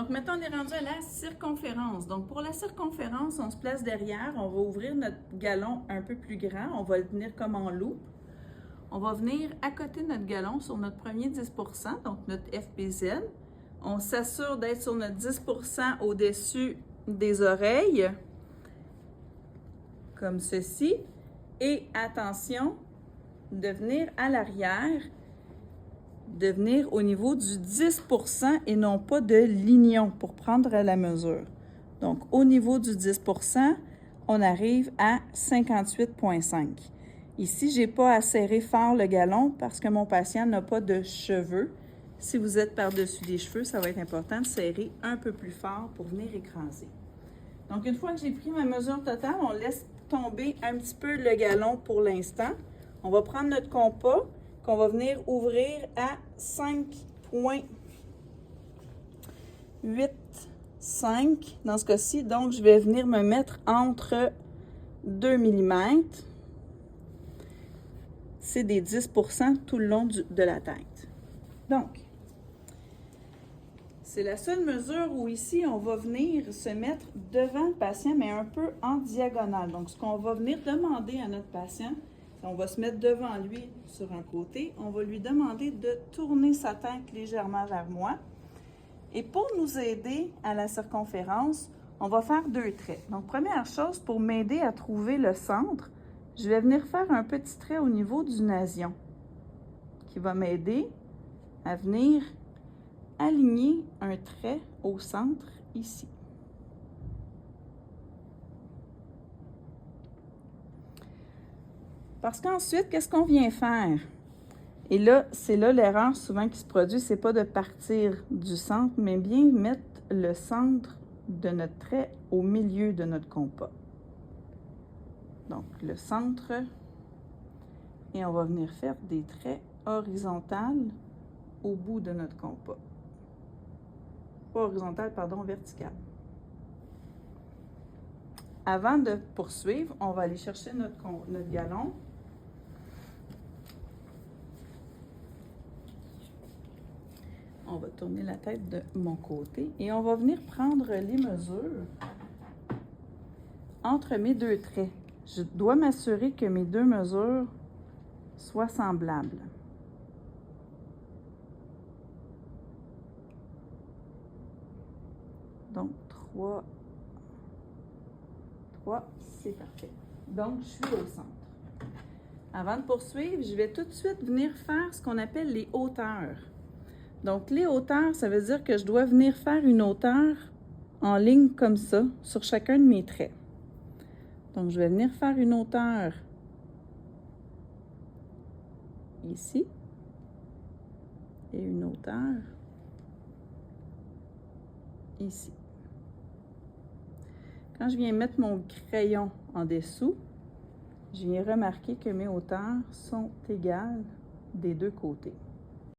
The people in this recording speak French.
Donc, maintenant, on est rendu à la circonférence. Donc, pour la circonférence, on se place derrière. On va ouvrir notre galon un peu plus grand. On va le tenir comme en loupe. On va venir à côté de notre galon sur notre premier 10 %, donc notre FPZ. On s'assure d'être sur notre 10 % au-dessus des oreilles, comme ceci. Et attention, de venir à l'arrière, de venir au niveau du 10 % et non pas de l'ignon pour prendre la mesure. Donc, au niveau du 10 %, on arrive à 58,5. Ici, je n'ai pas à serrer fort le galon parce que mon patient n'a pas de cheveux. Si vous êtes par-dessus les cheveux, ça va être important de serrer un peu plus fort pour venir écraser. Donc, une fois que j'ai pris ma mesure totale, on laisse tomber un petit peu le galon pour l'instant. On va prendre notre compas qu'on va venir ouvrir à 5,85 dans ce cas-ci. Donc, je vais venir me mettre entre 2 mm. C'est des 10 % tout le long de la tête. Donc, c'est la seule mesure où ici, on va venir se mettre devant le patient, mais un peu en diagonale. Donc, ce qu'on va venir demander à notre patient, on va se mettre devant lui sur un côté. On va lui demander de tourner sa tête légèrement vers moi. Et pour nous aider à la circonférence, on va faire 2 traits. Donc, première chose, pour m'aider à trouver le centre, je vais venir faire un petit trait au niveau du nasion qui va m'aider à venir aligner un trait au centre ici. Parce qu'ensuite, qu'est-ce qu'on vient faire? Et là, c'est là l'erreur souvent qui se produit, c'est pas de partir du centre, mais bien mettre le centre de notre trait au milieu de notre compas. Donc, le centre, et on va venir faire des traits horizontaux au bout de notre compas. Pas horizontal, pardon, vertical. Avant de poursuivre, on va aller chercher notre galon. On va tourner la tête de mon côté et on va venir prendre les mesures entre mes 2 traits. Je dois m'assurer que mes 2 mesures soient semblables. Donc, 3, c'est parfait. Donc, je suis au centre. Avant de poursuivre, je vais tout de suite venir faire ce qu'on appelle les hauteurs. Donc, les hauteurs, ça veut dire que je dois venir faire une hauteur en ligne comme ça sur chacun de mes traits. Donc, je vais venir faire une hauteur ici et une hauteur ici. Quand je viens mettre mon crayon en dessous, je viens remarquer que mes hauteurs sont égales des 2 côtés.